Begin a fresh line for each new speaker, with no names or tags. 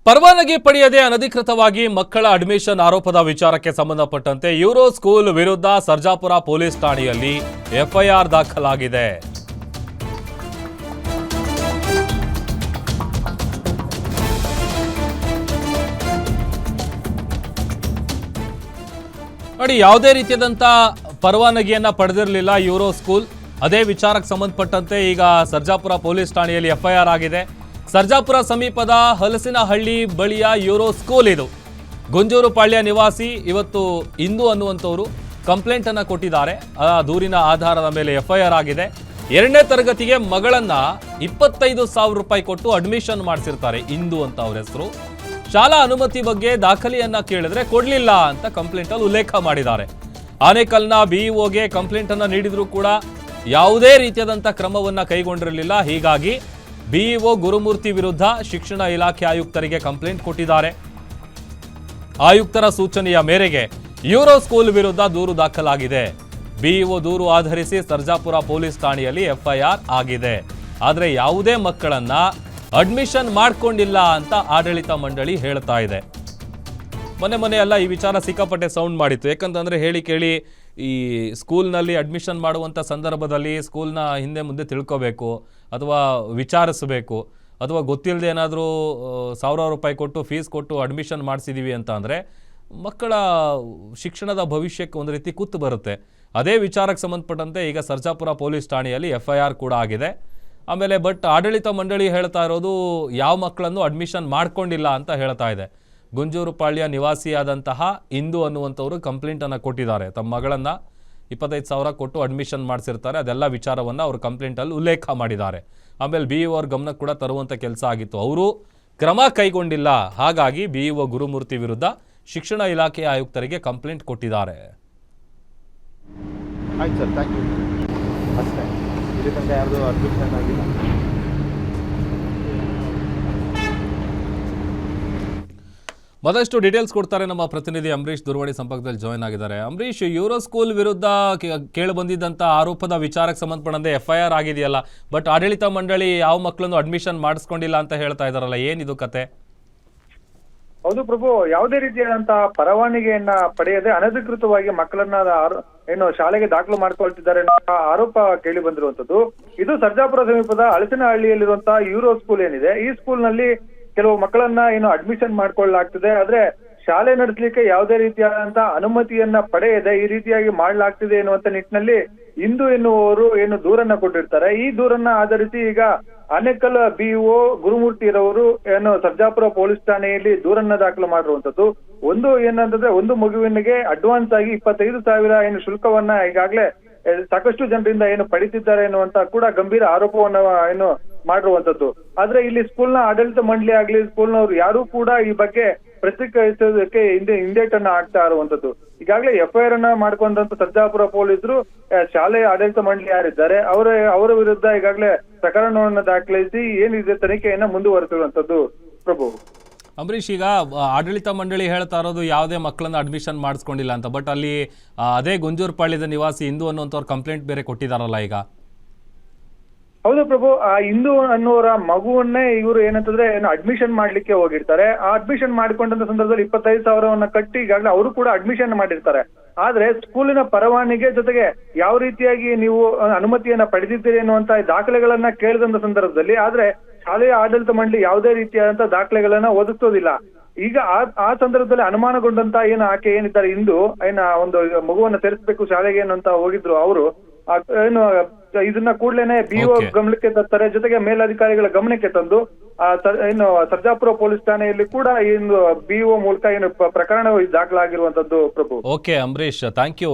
ಪರವಾನಗಿ ಪಡೆಯದೆ ಅನಧಿಕೃತವಾಗಿ ಮಕ್ಕಳ ಅಡ್ಮಿಷನ್ ಆರೋಪದ ವಿಚಾರಕ್ಕೆ ಸಂಬಂಧಪಟ್ಟಂತೆ ಯೂರೋ ಸ್ಕೂಲ್ ವಿರುದ್ಧ ಸರ್ಜಾಪುರ ಪೊಲೀಸ್ ಠಾಣೆಯಲ್ಲಿ ಎಫ್ಐಆರ್ ದಾಖಲಾಗಿದೆ. ನೋಡಿ, ಯಾವುದೇ ರೀತಿಯಾದಂಥ ಪರವಾನಗಿಯನ್ನ ಪಡೆದಿರಲಿಲ್ಲ ಯೂರೋ ಸ್ಕೂಲ್. ಅದೇ ವಿಚಾರಕ್ಕೆ ಸಂಬಂಧಪಟ್ಟಂತೆ ಈಗ ಸರ್ಜಾಪುರ ಪೊಲೀಸ್ ಠಾಣೆಯಲ್ಲಿ ಎಫ್ಐಆರ್ ಆಗಿದೆ. ಸರ್ಜಾಪುರ ಸಮೀಪದ ಹಲಸಿನಹಳ್ಳಿ ಬಳಿಯ ಯೂರೋ ಸ್ಕೂಲ್ ಇದು. ಗುಂಜೂರು ಪಾಳ್ಯ ನಿವಾಸಿ ಇವತ್ತು ಇಂದು ಅನ್ನುವಂಥವರು ಕಂಪ್ಲೇಂಟ್ ಅನ್ನು ಕೊಟ್ಟಿದ್ದಾರೆ. ಆ ದೂರಿನ ಆಧಾರದ ಮೇಲೆ ಎಫ್ಐಆರ್ ಆಗಿದೆ. 2ನೇ ತರಗತಿಗೆ ಮಗಳನ್ನ 25,000 ರೂಪಾಯಿ ಕೊಟ್ಟು ಅಡ್ಮಿಷನ್ ಮಾಡಿಸಿರ್ತಾರೆ ಇಂದು ಅಂತ ಅವ್ರ ಹೆಸರು. ಶಾಲಾ ಅನುಮತಿ ಬಗ್ಗೆ ದಾಖಲೆಯನ್ನ ಕೇಳಿದ್ರೆ ಕೊಡ್ಲಿಲ್ಲ ಅಂತ ಕಂಪ್ಲೇಂಟ್ ಅಲ್ಲಿ ಉಲ್ಲೇಖ ಮಾಡಿದ್ದಾರೆ. ಆನೇಕಲ್ನ ಬಿಇಒಗೆ ಕಂಪ್ಲೇಂಟ್ ಅನ್ನ ನೀಡಿದ್ರು ಕೂಡ ಯಾವುದೇ ರೀತಿಯಾದಂಥ ಕ್ರಮವನ್ನ ಕೈಗೊಂಡಿರಲಿಲ್ಲ. ಹೀಗಾಗಿ ಬಿಇಒ ಗುರುಮೂರ್ತಿ ವಿರುದ್ಧ ಶಿಕ್ಷಣ ಇಲಾಖೆ ಆಯುಕ್ತರಿಗೆ ಕಂಪ್ಲೇಂಟ್ ಕೊಟ್ಟಿದ್ದಾರೆ. ಆಯುಕ್ತರ ಸೂಚನೆಯ ಮೇರೆಗೆ ಯೂರೋ ಸ್ಕೂಲ್ ವಿರುದ್ಧ ದೂರು ದಾಖಲಾಗಿದೆ. ಬಿಇಒ ದೂರು ಆಧರಿಸಿ ಸರ್ಜಾಪುರ ಪೊಲೀಸ್ ಠಾಣೆಯಲ್ಲಿ ಎಫ್ಐಆರ್ ಆಗಿದೆ. ಆದರೆ ಯಾವುದೇ ಮಕ್ಕಳನ್ನ ಅಡ್ಮಿಷನ್ ಮಾಡ್ಕೊಂಡಿಲ್ಲ ಅಂತ ಆಡಳಿತ ಮಂಡಳಿ ಹೇಳ್ತಾ ಇದೆ. ಮೊನ್ನೆ ಎಲ್ಲ ಈ ವಿಚಾರ ಸಿಕ್ಕಾಪಟ್ಟೆ ಸೌಂಡ್ ಮಾಡಿತ್ತು. ಯಾಕಂತಂದ್ರೆ ಹೇಳಿ ಕೇಳಿ ಈ ಸ್ಕೂಲ್ನಲ್ಲಿ ಅಡ್ಮಿಷನ್ ಮಾಡುವಂಥ ಸಂದರ್ಭದಲ್ಲಿ ಸ್ಕೂಲ್ನ ಹಿಂದೆ ಮುಂದೆ ತಿಳ್ಕೋಬೇಕು ಅಥವಾ ವಿಚಾರಿಸಬೇಕು, ಅಥವಾ ಗೊತ್ತಿಲ್ಲದೆ ಏನಾದರೂ 1,000 ರೂಪಾಯಿ ಕೊಟ್ಟು ಫೀಸ್ ಕೊಟ್ಟು ಅಡ್ಮಿಷನ್ ಮಾಡಿಸಿದ್ದೀವಿ ಅಂತ ಅಂದರೆ ಮಕ್ಕಳ ಶಿಕ್ಷಣದ ಭವಿಷ್ಯಕ್ಕೆ ಒಂದು ರೀತಿ ಕುತ್ತು ಬರುತ್ತೆ. ಅದೇ ವಿಚಾರಕ್ಕೆ ಸಂಬಂಧಪಟ್ಟಂತೆ ಈಗ ಸರ್ಜಾಪುರ ಪೊಲೀಸ್ ಠಾಣೆಯಲ್ಲಿ ಎಫ್ಐಆರ್ ಕೂಡ ಆಗಿದೆ. ಆಮೇಲೆ ಆಡಳಿತ ಮಂಡಳಿ ಹೇಳ್ತಾ ಇರೋದು ಯಾವ ಮಕ್ಕಳನ್ನು ಅಡ್ಮಿಷನ್ ಮಾಡ್ಕೊಂಡಿಲ್ಲ ಅಂತ ಹೇಳ್ತಾ ಇದೆ. ಗುಂಜೂರು ಪಾಳ್ಯ ನಿವಾಸಿಯಾದಂತಹ ಇಂದು ಅನ್ನುವಂಥವ್ರು ಕಂಪ್ಲೇಂಟನ್ನು ಕೊಟ್ಟಿದ್ದಾರೆ. ತಮ್ಮ ಮಗಳನ್ನು 25,000 ಕೊಟ್ಟು ಅಡ್ಮಿಷನ್ ಮಾಡಿಸಿರ್ತಾರೆ. ಅದೆಲ್ಲ ವಿಚಾರವನ್ನು ಅವರು ಕಂಪ್ಲೇಂಟಲ್ಲಿ ಉಲ್ಲೇಖ ಮಾಡಿದ್ದಾರೆ. ಆಮೇಲೆ ಬಿಇಒ ಅವ್ರ ಗಮನಕ್ಕೆ ಕೂಡ ತರುವಂಥ ಕೆಲಸ ಆಗಿತ್ತು. ಅವರು ಕ್ರಮ ಕೈಗೊಂಡಿಲ್ಲ. ಹಾಗಾಗಿ ಬಿಇಒ ಗುರುಮೂರ್ತಿ ವಿರುದ್ಧ ಶಿಕ್ಷಣ ಇಲಾಖೆ ಆಯುಕ್ತರಿಗೆ ಕಂಪ್ಲೇಂಟ್ ಕೊಟ್ಟಿದ್ದಾರೆ.
ಆಯ್ತು ಸರ್, ಥ್ಯಾಂಕ್ ಯು. ಅಷ್ಟೇ, ಇಲ್ಲಿ ತನಕ ಯಾರ್ದು ಅಡ್ಮಿಷನ್ ಆಗಿಲ್ಲ.
ಮತ್ತಷ್ಟು ಡೀಟೇಲ್ಸ್ ಕೊಡ್ತಾರೆ ನಮ್ಮ ಪ್ರತಿನಿಧಿ ಅಂಬರೀಶ್. ದೂರವಾಣಿ ಸಂಪರ್ಕದಲ್ಲಿ ಜಾಯ್ನ್ ಆಗಿದ್ದಾರೆ. ಅಂಬರೀಶ್, ಯೂರೋ ಸ್ಕೂಲ್ ವಿರುದ್ಧ ಕೇಳಿಬಂದಿದ್ದಂಥ ಆರೋಪದ ವಿಚಾರಕ್ಕೆ ಸಂಬಂಧಪಟ್ಟಂತೆ ಎಫ್ಐಆರ್ ಆಗಿದೆಯಲ್ಲ, ಬಟ್ ಆಡಳಿತ ಮಂಡಳಿ ಯಾವ ಮಕ್ಕಳನ್ನು ಅಡ್ಮಿಷನ್ ಮಾಡಿಸ್ಕೊಂಡಿಲ್ಲ ಅಂತ ಹೇಳ್ತಾ ಇದ್ದಾರಲ್ಲ, ಏನಿದು ಕತೆ?
ಹೌದು ಪ್ರಭು, ಯಾವುದೇ ರೀತಿಯಾದಂತಹ ಪರವಾನಗಿಯನ್ನ ಪಡೆಯದೆ ಅನಧಿಕೃತವಾಗಿ ಮಕ್ಕಳನ್ನ ಶಾಲೆಗೆ ದಾಖಲು ಮಾಡ್ಕೊಳ್ತಿದ್ದಾರೆ ಅನ್ನೋ ಆರೋಪ ಕೇಳಿ ಬಂದಿರುವಂತದ್ದು. ಇದು ಸರ್ಜಾಪುರ ಸಮೀಪದ ಹಲಸಿನಹಳ್ಳಿಯಲ್ಲಿರುವಂತಹ ಯೂರೋ ಸ್ಕೂಲ್ ಏನಿದೆ, ಈ ಸ್ಕೂಲ್ ನಲ್ಲಿ ಕೆಲವು ಮಕ್ಕಳನ್ನ ಅಡ್ಮಿಷನ್ ಮಾಡ್ಕೊಳ್ಳಲಾಗ್ತಿದೆ. ಆದ್ರೆ ಶಾಲೆ ನಡೆಸಲಿಕ್ಕೆ ಯಾವುದೇ ರೀತಿಯಾದಂತಹ ಅನುಮತಿಯನ್ನ ಪಡೆಯದೆ ಈ ರೀತಿಯಾಗಿ ಮಾಡ್ಲಾಗ್ತಿದೆ ಎನ್ನುವಂತ ನಿಟ್ಟಿನಲ್ಲಿ ಇಂದು ಎನ್ನುವವರು ದೂರನ್ನ ಕೊಟ್ಟಿರ್ತಾರೆ. ಈ ದೂರನ್ನ ಆಧರಿಸಿ ಈಗ ಆನೇಕಲ್ ಬಿಇಒ ಗುರುಮೂರ್ತಿ ರವರು ಸರ್ಜಾಪುರ ಪೊಲೀಸ್ ಠಾಣೆಯಲ್ಲಿ ದೂರನ್ನ ದಾಖಲು ಮಾಡಿರುವಂತದ್ದು. ಏನಂತಂದ್ರೆ ಒಂದು ಮಗುವಿನಿಗೆ ಅಡ್ವಾನ್ಸ್ ಆಗಿ 25,000 ಶುಲ್ಕವನ್ನ ಈಗಾಗಲೇ ಸಾಕಷ್ಟು ಜನರಿಂದ ಪಡಿತಿದ್ದಾರೆ ಎನ್ನುವಂತ ಕೂಡ ಗಂಭೀರ ಆರೋಪವನ್ನ ಮಾಡಿರುವಂತದ್ದು. ಆದ್ರೆ ಇಲ್ಲಿ ಸ್ಕೂಲ್ನ ಆಡಳಿತ ಮಂಡಳಿ ಆಗ್ಲಿ, ಸ್ಕೂಲ್ನವರು ಯಾರು ಕೂಡ ಈ ಬಗ್ಗೆ ಪ್ರತಿಕ್ರಿಯಿಸೋದಕ್ಕೆ ಹಿಂದೇಟನ್ನ ಆಗ್ತಾ ಇರುವಂತದ್ದು. ಈಗಾಗಲೇ ಎಫ್ಐಆರ್ ಅನ್ನ ಮಾಡ್ಕೊಂಡಂತ ಸರ್ಜಾಪುರ ಪೊಲೀಸರು ಶಾಲೆಯ ಆಡಳಿತ ಮಂಡಳಿ ಯಾರಿದ್ದಾರೆ ಅವರ ವಿರುದ್ಧ ಈಗಾಗಲೇ ಪ್ರಕರಣವನ್ನು ದಾಖಲಿಸಿ ಏನಿದೆ ತನಿಖೆಯನ್ನ ಮುಂದುವರೆಸಿರುವಂತದ್ದು. ಪ್ರಭು
ಅಂಬರೀಶ್, ಈಗ ಆಡಳಿತ ಮಂಡಳಿ ಹೇಳ್ತಾ ಇರೋದು ಯಾವುದೇ ಮಕ್ಕಳನ್ನ ಅಡ್ಮಿಷನ್ ಮಾಡಿಸ್ಕೊಂಡಿಲ್ಲ ಅಂತ, ಬಟ್ ಅಲ್ಲಿ ಅದೇ ಗುಂಜೂರು ಪಾಳ್ಯದ ನಿವಾಸಿ ಇಂದು ಅನ್ನುವಂಥವ್ರು ಕಂಪ್ಲೇಂಟ್ ಬೇರೆ ಕೊಟ್ಟಿದ್ದಾರಲ್ಲ ಈಗ.
ಹೌದು ಪ್ರಭು, ಆ ಇಂದು ಅನ್ನೋರ ಮಗುವನ್ನೇ ಇವರು ಅಡ್ಮಿಷನ್ ಮಾಡ್ಲಿಕ್ಕೆ ಹೋಗಿರ್ತಾರೆ. ಆ ಅಡ್ಮಿಷನ್ ಮಾಡಿಕೊಂಡಂತ ಸಂದರ್ಭದಲ್ಲಿ 25,000 ಕಟ್ಟಿ ಈಗಾಗಲೇ ಅವರು ಕೂಡ ಅಡ್ಮಿಷನ್ ಮಾಡಿರ್ತಾರೆ. ಆದ್ರೆ ಸ್ಕೂಲಿನ ಪರವಾನಗಿ ಜೊತೆಗೆ ಯಾವ ರೀತಿಯಾಗಿ ನೀವು ಅನುಮತಿಯನ್ನ ಪಡೆದಿದ್ದೀರಿ ಅನ್ನುವಂತ ದಾಖಲೆಗಳನ್ನ ಕೇಳಿದಂತ ಸಂದರ್ಭದಲ್ಲಿ ಆದ್ರೆ ಶಾಲೆಯ ಆಡಳಿತ ಮಂಡಳಿ ಯಾವುದೇ ರೀತಿಯಾದಂತಹ ದಾಖಲೆಗಳನ್ನ ಒದಗಿಸೋದಿಲ್ಲ. ಈಗ ಆ ಸಂದರ್ಭದಲ್ಲಿ ಅನುಮಾನಗೊಂಡಂತ ಆಕೆ ಏನಿದ್ದಾರೆ ಇಂದು ಒಂದು ಮಗುವನ್ನ ಸೇರಿಸಬೇಕು ಶಾಲೆಗೆ ಅಂತ ಹೋಗಿದ್ರು ಅವರು ಇದನ್ನ ಕೂಡಲೇನೆ ಬಿಇಒ ಗಮನಕ್ಕೆ ತರ್ತಾರೆ. ಜೊತೆಗೆ ಮೇಲಧಿಕಾರಿಗಳ ಗಮನಕ್ಕೆ ತಂದು ಸರ್ಜಾಪುರ ಪೊಲೀಸ್ ಠಾಣೆಯಲ್ಲಿ ಕೂಡ ಬಿಇಒ ಮೂಲಕ ಪ್ರಕರಣ ದಾಖಲಾಗಿರುವಂತದ್ದು. ಪ್ರಭು,
ಓಕೆ ಅಂಬರೀಶ್, ಥ್ಯಾಂಕ್ ಯು.